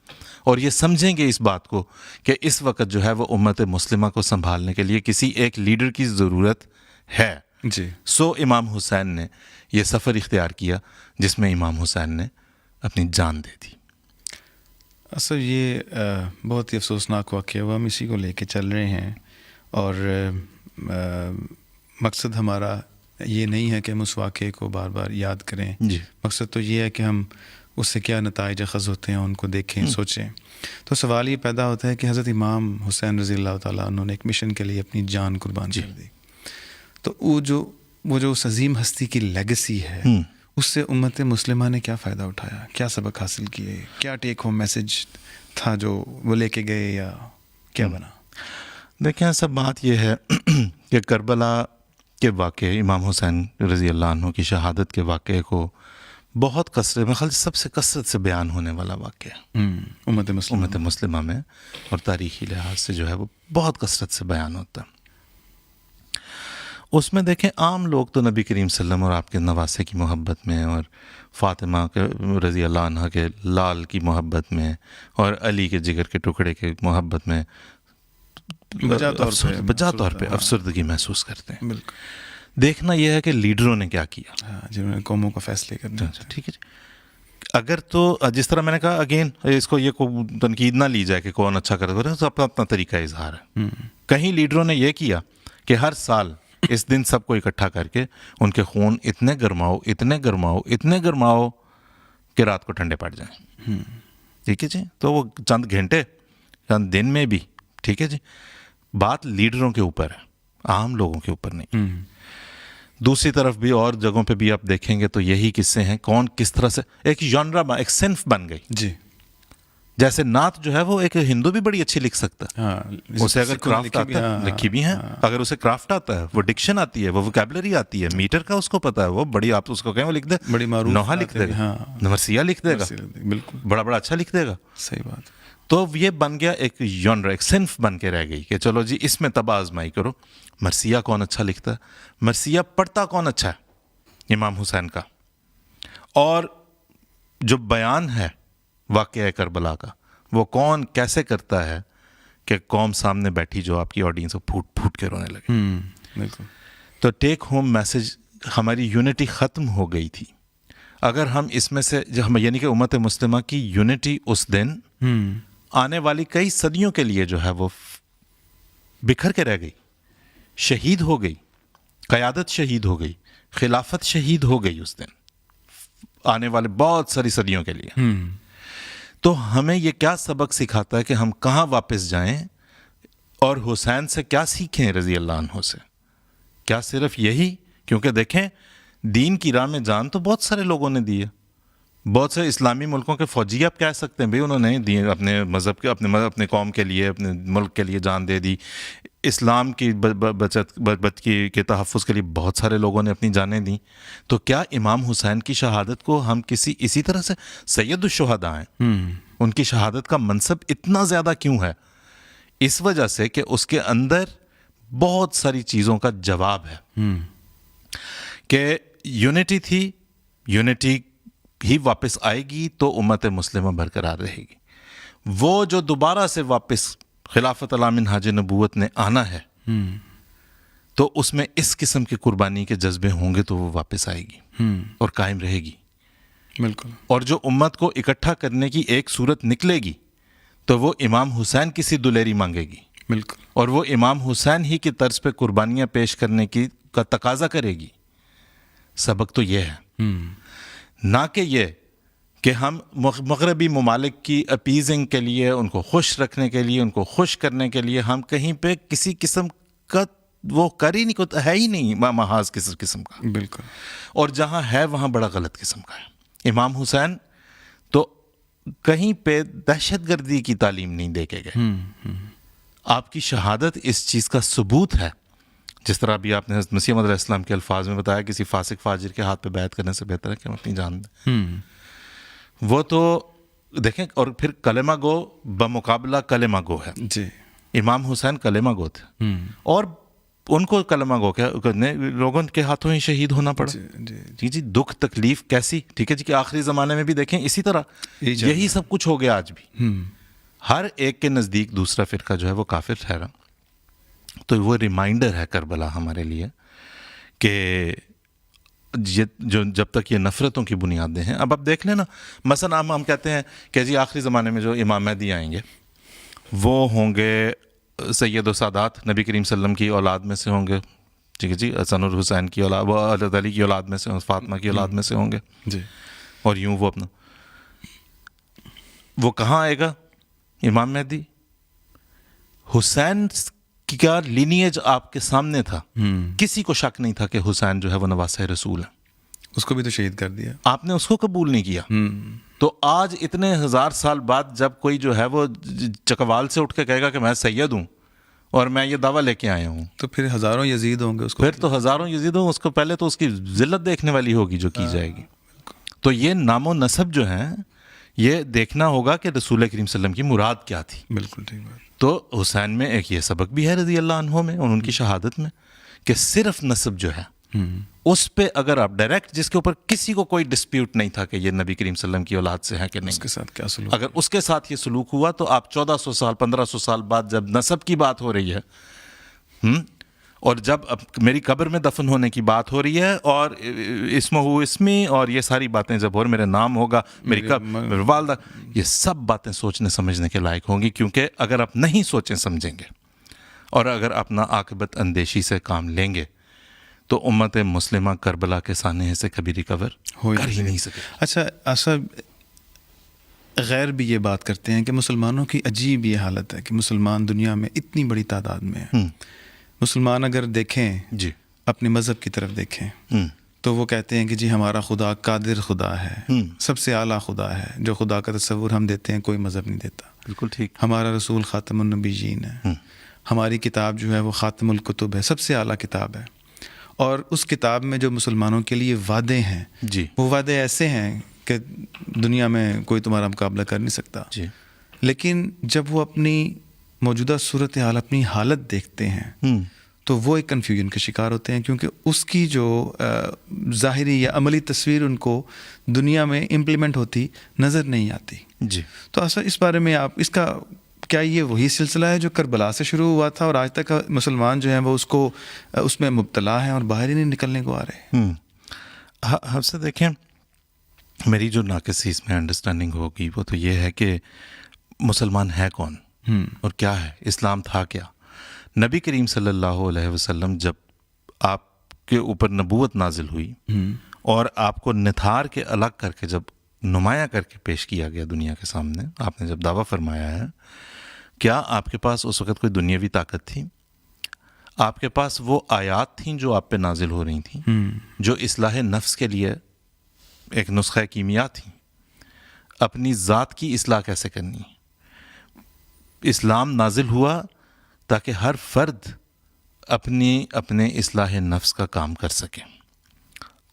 S2: اور یہ سمجھیں گے اس بات کو کہ اس وقت جو ہے وہ امت مسلمہ کو سنبھالنے کے لیے کسی ایک لیڈر کی ضرورت ہے.
S1: جی.
S2: سو امام حسین نے یہ سفر اختیار کیا جس میں امام حسین نے اپنی جان دے دی.
S1: اصل یہ بہت ہی افسوسناک واقعہ ہوا. ہم اسی کو لے کے چل رہے ہیں اور مقصد ہمارا یہ نہیں ہے کہ ہم اس واقعے کو بار بار یاد کریں.
S2: جی.
S1: مقصد تو یہ ہے کہ ہم اس سے کیا نتائج اخذ ہوتے ہیں ان کو دیکھیں، سوچیں. تو سوال یہ پیدا ہوتا ہے کہ حضرت امام حسین رضی اللہ تعالیٰ انہوں نے ایک مشن کے لیے اپنی جان قربان کر دی. تو وہ جو اس عظیم ہستی کی لیگسی ہے اس سے امت مسلمہ نے کیا فائدہ اٹھایا، کیا سبق حاصل کیے، کیا ٹیک ہوم میسج تھا جو وہ لے کے گئے یا کیا بنا؟
S2: دیکھیں سب بات یہ ہے کہ کربلا کے واقعے، امام حسین رضی اللہ عنہ کی شہادت کے واقعے کو بہت کثرت میں سب سے کثرت سے بیان ہونے والا واقعہ
S1: امت
S2: مسلمہ میں اور تاریخی لحاظ سے جو ہے وہ بہت کثرت سے بیان ہوتا ہے. اس میں دیکھیں عام لوگ تو نبی کریم صلی اللہ علیہ وسلم اور آپ کے نواسے کی محبت میں اور فاطمہ کے رضی اللہ عنہ کے لال کی محبت میں اور علی کے جگر کے ٹکڑے کے محبت میں بجا طور پہ افسردگی محسوس کرتے ہیں.
S1: بالکل.
S2: دیکھنا یہ ہے کہ لیڈروں نے کیا کیا،
S1: جنہوں نے قوموں کا فیصلے کرنا.
S2: ٹھیک ہے جی. اگر تو جس طرح میں نے کہا اگین اس کو یہ تنقید نہ لی جائے کہ کون اچھا کرتا ہے، تو اپنا اپنا طریقہ اظہار ہے. کہیں لیڈروں نے یہ کیا کہ ہر سال اس دن سب کو اکٹھا کر کے ان کے خون اتنے گرماؤ کہ رات کو ٹھنڈے پڑ جائیں. ٹھیک ہے جی. تو وہ چند گھنٹے چند دن میں بھی، ٹھیک ہے جی، بات لیڈروں کے اوپر ہے، عام لوگوں کے اوپر نہیں. دوسری طرف بھی اور جگہوں پہ بھی آپ دیکھیں گے تو یہی قصے ہیں، کون کس طرح سے ایک ژانرا ایک صنف بن گئی.
S1: جی.
S2: جیسے نعت جو ہے وہ ایک ہندو بھی بڑی اچھی لکھ سکتا ہے، اسے اگر کرافٹ آتا ہے، لکھی بھی ہیں، اگر اسے کرافٹ آتا ہے، وہ ڈکشن آتی ہے، وہ ووکیبلری آتی ہے، میٹر کا اس کو پتا ہے، وہ بڑی آپ اس کو کہیں وہ لکھ دے،
S1: بڑی معروف
S2: نوحہ لکھ دے گا، مرثیہ لکھ دے گا،
S1: بالکل
S2: بڑا اچھا لکھ دے گا.
S1: صحیح بات.
S2: تو یہ بن گیا ایک ژانرا، ایک صنف بن کے رہ گئی کہ چلو جی اس میں تباہ آزمائی کرو. مرثیہ کون اچھا لکھتا ہے، مرثیہ پڑھتا کون اچھا ہے، امام حسین کا. اور جو بیان ہے واقعہ کربلا کا وہ کون کیسے کرتا ہے کہ قوم سامنے بیٹھی جو آپ کی آڈینس پھوٹ پھوٹ کے رونے لگے.
S1: بالکل.
S2: تو ٹیک ہوم میسج ہماری یونٹی ختم ہو گئی تھی. اگر ہم اس میں سے یعنی کہ امت مسلمہ کی یونٹی اس دن آنے والی کئی صدیوں کے لیے جو ہے وہ بکھر کے رہ گئی، شہید ہو گئی، قیادت شہید ہو گئی، خلافت شہید ہو گئی اس دن آنے والے بہت ساری صدیوں کے لیے. تو ہمیں یہ کیا سبق سکھاتا ہے کہ ہم کہاں واپس جائیں اور حسین سے کیا سیکھیں رضی اللہ عنہ سے. کیا صرف یہی؟ کیونکہ دیکھیں دین کی راہ میں جان تو بہت سارے لوگوں نے دی ہے. بہت سے اسلامی ملکوں کے فوجی آپ کہہ سکتے ہیں بھائی انہوں نے دی اپنے مذہب کے اپنے قوم کے لیے اپنے ملک کے لیے جان دے دی. اسلام کی بچت کے تحفظ کے لیے بہت سارے لوگوں نے اپنی جانیں دیں. تو کیا امام حسین کی شہادت کو ہم اسی طرح سے سید الشہداء ہیں، ان کی شہادت کا منصب اتنا زیادہ کیوں ہے؟ اس وجہ سے کہ اس کے اندر بہت ساری چیزوں کا جواب ہے کہ یونٹی تھی، یونٹی ہی واپس آئے گی تو امت مسلمہ برقرار رہے گی. وہ جو دوبارہ سے واپس خلافت علی منہاج نبوت نے آنا ہے تو اس میں اس قسم کی قربانی کے جذبے ہوں گے تو وہ واپس آئے گی اور قائم رہے گی.
S1: بالکل.
S2: اور جو امت کو اکٹھا کرنے کی ایک صورت نکلے گی تو وہ امام حسین کی سی دلیری مانگے گی.
S1: بالکل. اور
S2: وہ امام حسین ہی کی طرز پہ قربانیاں پیش کرنے کا تقاضا کرے گی. سبق تو یہ ہے، نہ کہ یہ کہ ہم مغربی ممالک کی اپیزنگ کے لیے، ان کو خوش رکھنے کے لیے، ان کو خوش کرنے کے لیے ہم کہیں پہ کسی قسم کا وہ کر ہی نہیں، ہے ہی نہیں محاذ کسی قسم کا.
S1: بالکل.
S2: اور جہاں ہے وہاں بڑا غلط قسم کا ہے. امام حسین تو کہیں پہ دہشت گردی کی تعلیم نہیں دے کے گئے. آپ کی شہادت اس چیز کا ثبوت ہے. جس طرح ابھی آپ نے حضرت مسیح موعود علیہ السلام کے الفاظ میں بتایا، کسی فاسق فاجر کے ہاتھ پہ بیعت کرنے سے بہتر ہے کہ ہم اپنی جان دیں. وہ تو دیکھیں اور پھر کلمہ گو بمقابلہ کلمہ گو ہے.
S1: جی
S2: امام حسین کلمہ گو تھے اور ان کو کلمہ گو کرنے لوگوں کے ہاتھوں ہی شہید ہونا پڑا.
S1: جی
S2: جی دکھ تکلیف کیسی, ٹھیک ہے جی, کہ آخری زمانے میں بھی دیکھیں اسی طرح یہی سب کچھ ہو گیا. آج بھی ہر ایک کے نزدیک دوسرا فرقہ جو ہے وہ کافر ٹھہرا. تو وہ ریمائنڈر ہے کربلا ہمارے لیے کہ جو جب تک یہ نفرتوں کی بنیادیں ہیں. اب آپ دیکھ لیں نا, مثلا ہم کہتے ہیں کہ جی آخری زمانے میں جو امام مہدی آئیں گے وہ ہوں گے سید و سادات, نبی کریم صلی اللہ علیہ وسلم کی اولاد میں سے ہوں گے. ٹھیک ہے جی, حسن اور حسین کی اولاد, وہ حضرت علی کی اولاد میں سے, فاطمہ کی اولاد میں سے ہوں گے.
S1: جی
S2: اور یوں وہ اپنا وہ کہاں آئے گا امام مہدی؟ حسین کا لینیج آپ کے سامنے تھا, کسی کو شک نہیں تھا کہ حسین جو ہے وہ نواسہ رسول ہے.
S1: اس کو بھی تو شہید کر دیا,
S2: آپ نے اس کو قبول نہیں کیا. تو آج اتنے ہزار سال بعد جب کوئی جو ہے وہ چکوال سے اٹھ کے کہے گا کہ میں سید ہوں اور میں یہ دعویٰ لے کے آیا ہوں,
S1: تو پھر ہزاروں یزید ہوں گے اس کو,
S2: پھر تو ہزاروں یزید ہوں. اس کو پہلے تو اس کی ذلت دیکھنے والی ہوگی جو کی جائے گی. تو یہ نام و نسب جو ہیں یہ دیکھنا ہوگا کہ رسول کریم صلی اللہ علیہ وسلم کی مراد کیا تھی.
S1: بالکل ٹھیک بات.
S2: تو حسین میں ایک یہ سبق بھی ہے رضی اللہ عنہ میں اور ان کی شہادت میں کہ صرف نسب جو ہے اس پہ اگر آپ ڈائریکٹ, جس کے اوپر کسی کو کوئی ڈسپیوٹ نہیں تھا کہ یہ نبی کریم صلی اللہ علیہ وسلم کی اولاد سے ہے کہ نہیں,
S1: اس کے ساتھ کیا سلوک,
S2: اگر اس کے ساتھ یہ سلوک ہوا تو آپ 1400 سال 1500 سال بعد جب نسب کی بات ہو رہی ہے اور جب اب میری قبر میں دفن ہونے کی بات ہو رہی ہے اور اسمہ اسمی اور یہ ساری باتیں جب اور میرے نام ہوگا, میری قبر, والدہ, یہ سب باتیں سوچنے سمجھنے کے لائق ہوں گی. کیونکہ اگر آپ نہیں سوچیں سمجھیں گے اور اگر اپنا عاقبت اندیشی سے کام لیں گے تو امت مسلمہ کربلا کے سانحے سے کبھی ریکور کر ہی نہیں سکے.
S1: اچھا ایسا غیر بھی یہ بات کرتے ہیں کہ مسلمانوں کی عجیب یہ حالت ہے کہ مسلمان دنیا میں اتنی بڑی تعداد میں ہیں, مسلمان اگر دیکھیں
S2: جی
S1: اپنے مذہب کی طرف دیکھیں تو وہ کہتے ہیں کہ جی ہمارا خدا قادر خدا ہے, سب سے اعلیٰ خدا ہے, جو خدا کا تصور ہم دیتے ہیں کوئی مذہب نہیں دیتا.
S2: بالکل ٹھیک.
S1: ہمارا رسول خاتم النبیین ہے, ہماری کتاب جو ہے وہ خاتم الکتب ہے, سب سے اعلیٰ کتاب ہے. اور اس کتاب میں جو مسلمانوں کے لیے وعدے ہیں
S2: جی
S1: وہ وعدے ایسے ہیں کہ دنیا میں کوئی تمہارا مقابلہ کر نہیں سکتا.
S2: جی
S1: لیکن جب وہ اپنی موجودہ صورتحال, اپنی حالت دیکھتے ہیں تو وہ ایک کنفیوژن کے شکار ہوتے ہیں, کیونکہ اس کی جو ظاہری یا عملی تصویر ان کو دنیا میں امپلیمنٹ ہوتی نظر نہیں آتی.
S2: جی
S1: تو ایسا اس بارے میں آپ, اس کا کیا یہ وہی سلسلہ ہے جو کربلا سے شروع ہوا تھا اور آج تک مسلمان جو ہیں وہ اس میں مبتلا ہیں اور باہر ہی نہیں نکلنے کو آ رہے؟
S2: ہم سے دیکھیں, میری جو ناقصی اس میں انڈرسٹینڈنگ ہوگی وہ تو یہ ہے کہ مسلمان ہے کون اور کیا ہے, اسلام تھا کیا. نبی کریم صلی اللہ علیہ وسلم جب آپ کے اوپر نبوت نازل ہوئی اور آپ کو نتھار کے الگ کر کے جب نمایاں کر کے پیش کیا گیا دنیا کے سامنے, آپ نے جب دعویٰ فرمایا ہے, کیا آپ کے پاس اس وقت کوئی دنیاوی طاقت تھی؟ آپ کے پاس وہ آیات تھیں جو آپ پہ نازل ہو رہی تھیں جو اصلاح نفس کے لیے ایک نسخہ کیمیا تھی, اپنی ذات کی اصلاح کیسے کرنی. اسلام نازل ہوا تاکہ ہر فرد اپنے اصلاح نفس کا کام کر سکے,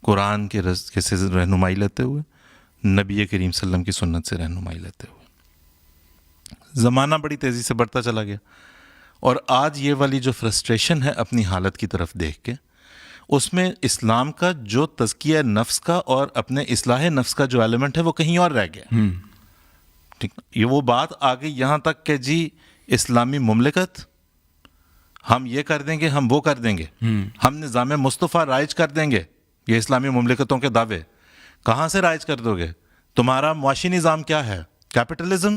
S2: قرآن کے سے رہنمائی لیتے ہوئے, نبی کریم صلی اللہ علیہ وسلم کی سنت سے رہنمائی لیتے ہوئے. زمانہ بڑی تیزی سے بڑھتا چلا گیا اور آج یہ والی جو فرسٹریشن ہے اپنی حالت کی طرف دیکھ کے, اس میں اسلام کا جو تزکیہ نفس کا اور اپنے اصلاح نفس کا جو ایلیمنٹ ہے وہ کہیں اور رہ گیا. ٹھیک, یہ وہ بات آ گئی یہاں تک کہ جی اسلامی مملکت ہم یہ کر دیں گے, ہم وہ کر دیں گے, ہم نظام مصطفیٰ رائج کر دیں گے. یہ اسلامی مملکتوں کے دعوے کہاں سے رائج کر دو گے؟ تمہارا معاشی نظام کیا ہے؟ کیپٹلزم.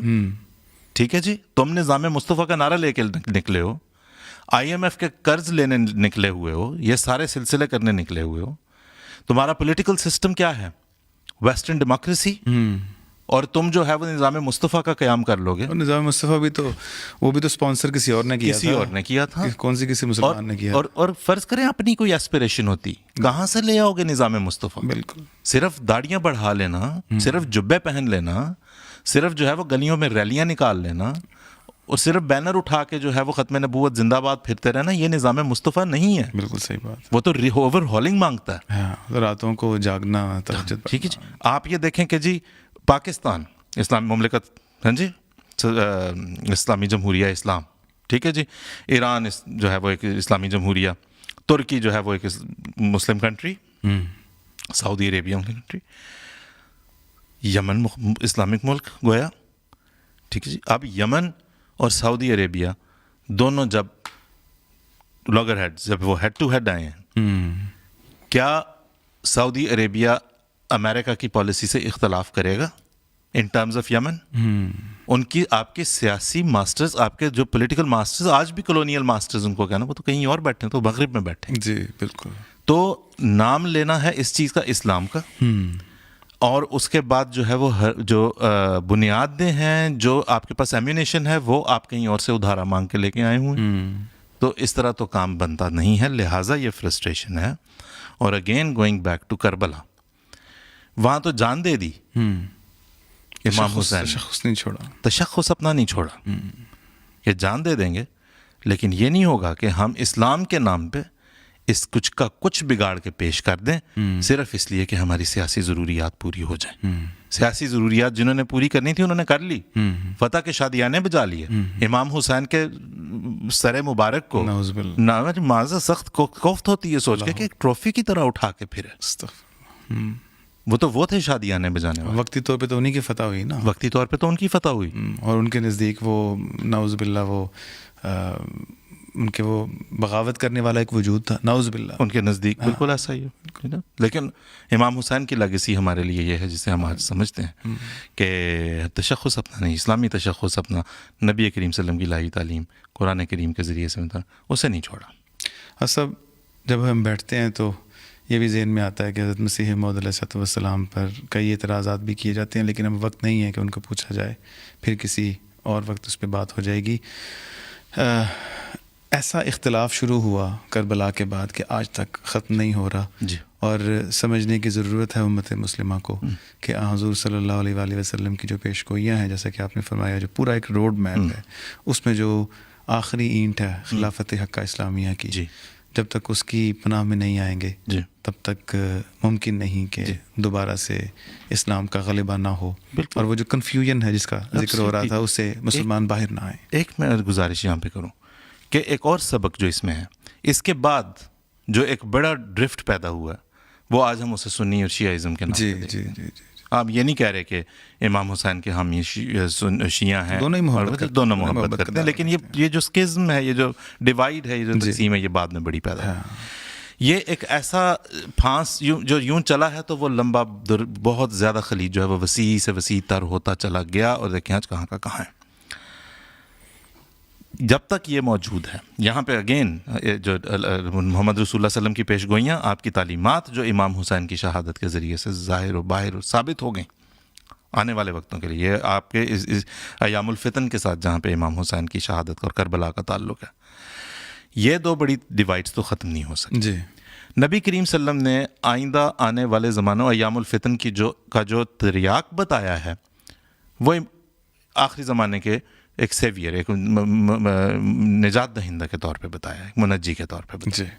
S2: ٹھیک ہے جی, تم نظام مصطفیٰ کا نعرہ لے کے نکلے ہو, IMF کے قرض لینے نکلے ہوئے ہو, یہ سارے سلسلے کرنے نکلے ہوئے ہو. تمہارا پولیٹیکل سسٹم کیا ہے؟ Western democracy. اور تم جو ہے وہ نظام مصطفیٰ کا قیام کر لو گے.
S1: اور نظام مصطفیٰ بھی تو وہ بھی تو اسپانسر کسی اور نے کیا تھا.
S2: کسی اور نے کیا تھا.
S1: کون سی کسی مسلمان نے کیا.
S2: اور فرض کریں اپنی کوئی ایسپریشن ہوتی, کہاں سے لے آؤ گے نظام مصطفیٰ؟
S1: بالکل.
S2: صرف داڑیاں بڑھا لینا, صرف جبے پہن لینا, صرف جو ہے وہ گلیوں میں ریلیاں نکال لینا اور صرف بینر اٹھا کے جو ہے وہ ختم نبوت زندہ باد پھرتے رہنا, یہ نظام مصطفیٰ نہیں ہے.
S1: بالکل صحیح بات.
S2: وہ تو اوور ہالنگ مانگتا ہے.
S1: ہاں, راتوں کو جاگنا, تہجد.
S2: ٹھیک ہے جی. آپ یہ دیکھیں کہ جی پاکستان اسلامی مملکت، ہاں جی، اسلامی جمہوریہ اسلام، ٹھیک ہے جی. ایران جو ہے وہ ایک اسلامی جمہوریہ، ترکی جو ہے وہ ایک مسلم کنٹری، سعودی عربیہ مسلم کنٹری، یمن اسلامک ملک گویا، ٹھیک ہے جی. اب یمن اور سعودی عربیہ دونوں جب لاگر ہیڈ، جب وہ ہیڈ ٹو ہیڈ آئے ہیں، کیا سعودی عربیہ امریکہ کی پالیسی سے اختلاف کرے گا ان ٹرمز آف یمن؟ ان کی آپ کے سیاسی ماسٹرز، آپ کے جو پولیٹیکل ماسٹرز آج بھی کلونیل ماسٹرز ان کو کہنا، وہ تو کہیں اور بیٹھے ہیں، تو مغرب میں بیٹھے ہیں.
S1: جی بالکل.
S2: تو نام لینا ہے اس چیز کا اسلام کا، اور اس کے بعد جو ہے وہ جو بنیادیں ہیں، جو آپ کے پاس ایمونیشن ہے، وہ آپ کہیں اور سے ادھارا مانگ کے لے کے آئے ہوئے ہیں. تو اس طرح تو کام بنتا نہیں ہے، لہٰذا یہ فرسٹریشن ہے. اور again going back to Karbala, وہاں تو جان دے دی امام حسین،
S1: تشخص نہیں چھوڑا،
S2: تشخص اپنا نہیں چھوڑا. یہ جان دے دیں گے، لیکن یہ نہیں ہوگا کہ ہم اسلام کے نام پہ اس کچھ کا کچھ بگاڑ کے پیش کر دیں صرف اس لیے کہ ہماری سیاسی ضروریات پوری ہو جائیں. سیاسی ضروریات جنہوں نے پوری کرنی تھی انہوں نے کر لی، فتح کے شادیانے بجا لیے. امام حسین کے سر مبارک کو معذرت سخت کوفت ہوتی ہے سوچ کے کہ ایک ٹرافی کی طرح اٹھا کے پھرے. وہ تھے شادیانے بجانے والے.
S1: وقتی طور پہ تو انہی کی فتح ہوئی نا،
S2: وقتی طور پہ تو ان کی فتح ہوئی،
S1: اور ان کے نزدیک وہ نعوذ باللہ وہ ان کے وہ بغاوت کرنے والا ایک وجود تھا، نعوذ باللہ
S2: ان کے نزدیک. بالکل ایسا ہی ہے. لیکن امام حسین کی لیگیسی ہمارے لیے یہ ہے جسے ہم آج سمجھتے ہیں کہ تشخص اپنا نہیں، اسلامی تشخص اپنا، نبی کریم صلی اللہ علیہ وسلم کی الہی تعلیم قرآن کریم کے ذریعے سے اسے نہیں چھوڑا.
S1: اصل جب ہم بیٹھتے ہیں تو یہ بھی ذہن میں آتا ہے کہ حضرت مسیح موعود علیہ السلام پر کئی اعتراضات بھی کیے جاتے ہیں، لیکن اب وقت نہیں ہے کہ ان کو پوچھا جائے، پھر کسی اور وقت اس پہ بات ہو جائے گی. ایسا اختلاف شروع ہوا کربلا کے بعد کہ آج تک ختم نہیں ہو رہا.
S2: جی.
S1: اور سمجھنے کی ضرورت ہے امت مسلمہ کو کہ حضور صلی اللہ علیہ وآلہ وسلم کی جو پیش گوئیاں ہیں، جیسا کہ آپ نے فرمایا، جو پورا ایک روڈ میپ ہے، اس میں جو آخری اینٹ ہے خلافت حقہ اسلامیہ کی،
S2: جی.
S1: جب تک اس کی پناہ میں نہیں آئیں گے
S2: جی.
S1: تب تک ممکن نہیں کہ دوبارہ سے اسلام کا غلبہ نہ ہو.
S2: بالکل.
S1: اور وہ جو کنفیوژن ہے جس کا ذکر ہو رہا تھا، اس سے مسلمان باہر نہ آئیں.
S2: ایک میں گزارش یہاں پہ کروں کہ ایک اور سبق جو اس میں ہے، اس کے بعد جو ایک بڑا ڈرفٹ پیدا ہوا ہے، وہ آج ہم اسے سنی اور شیعہ کے نام
S1: جی
S2: پہ
S1: جی
S2: دیکھتے ہیں.
S1: جی.
S2: آپ یہ نہیں کہہ رہے کہ امام حسین کے ہم یہ شیعہ ہیں،
S1: دونوں ہی محبت کرتے ہیں،
S2: دونوں محبت کرتے ہیں، لیکن یہ جو اسکزم ہے، یہ جو ڈیوائیڈ ہے، یہ جو تقسیم ہے، یہ بعد میں بڑی پیدا ہے. یہ ایک ایسا پھانس جو یوں چلا ہے تو وہ لمبا بہت زیادہ خلیج جو ہے وہ وسیع سے وسیع تر ہوتا چلا گیا، اور دیکھیں آج کہاں کا کہاں ہے. جب تک یہ موجود ہے یہاں پہ اگین جو محمد رسول اللہ صلی اللہ علیہ وسلم کی پیش گوئیاں، آپ کی تعلیمات جو امام حسین کی شہادت کے ذریعے سے ظاہر و باہر و ثابت ہو گئیں آنے والے وقتوں کے لیے. آپ کے اس ایام الفتن کے ساتھ جہاں پہ امام حسین کی شہادت اور کربلا کا تعلق ہے، یہ دو بڑی ڈیوائڈز تو ختم نہیں ہو سکتی.
S1: جی.
S2: نبی کریم صلی اللہ علیہ وسلم نے آئندہ آنے والے زمانوں ایام الفتن کی جو تریاق بتایا ہے، وہ آخری زمانے کے ایک سیویئر، ایک نجات دہندہ کے طور پہ بتایا ہے، ایک منجی کے طور پہ بتایا.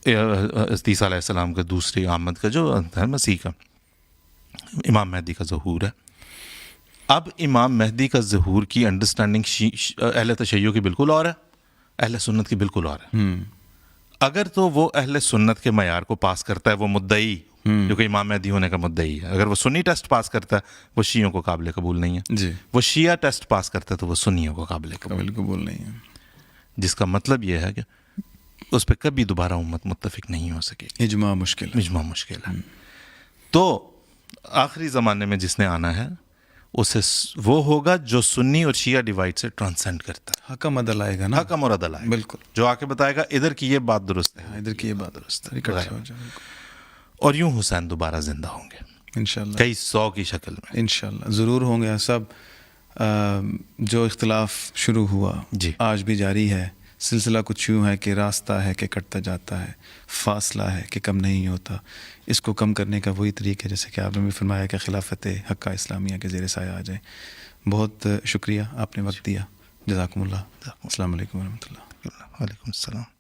S2: عیسیٰ علیہ السلام کے دوسری آمد کا جو ہے مسیح کا، امام مہدی کا ظہور ہے. اب امام مہدی کا ظہور کی انڈرسٹینڈنگ اہل تشیع کی بالکل اور ہے، اہل سنت کی بالکل اور ہے. اگر تو وہ اہل سنت کے معیار کو پاس کرتا ہے، وہ مدعی جو کہ امام مہدی ہونے کا مدعی ہے، اگر وہ سنی ٹیسٹ پاس کرتا ہے، وہ شیعوں کو قابل قبول نہیں ہے.
S1: جی.
S2: وہ شیعہ ٹیسٹ پاس کرتا ہے تو وہ سنیوں کو قابل
S1: قبول نہیں ہے،
S2: جس کا مطلب یہ ہے کہ اس پہ کبھی دوبارہ امت متفق نہیں ہو سکے.
S1: اجماع مشکل ہے.
S2: تو آخری زمانے میں جس نے آنا ہے اسے وہ ہوگا جو سنی اور شیعہ ڈیوائڈ سے ٹرانسینڈ کرتا ہے.
S1: حکم عدل آئے گا نا،
S2: حکم اور عدل آئے گا.
S1: بالکل.
S2: جو آ کے بتائے گا ادھر کی یہ بات درست ہے،
S1: ادھر کی یہ بات درست ہے.
S2: اور یوں حسین دوبارہ زندہ ہوں گے
S1: انشاءاللہ، کئی
S2: 100 کی شکل میں
S1: انشاءاللہ ضرور ہوں گے. سب جو اختلاف شروع ہوا
S2: جی
S1: آج بھی جاری ہے. سلسلہ کچھ یوں ہے کہ راستہ ہے کہ کٹتا جاتا ہے، فاصلہ ہے کہ کم نہیں ہوتا. اس کو کم کرنے کا وہی طریقہ ہے جیسے کہ آپ نے بھی فرمایا کہ خلافت حقہ اسلامیہ کے زیر سایہ آ جائے. بہت شکریہ، آپ نے وقت دیا. جزاکم اللہ. السلام علیکم ورحمۃ اللہ.
S2: وعلیکم السلام.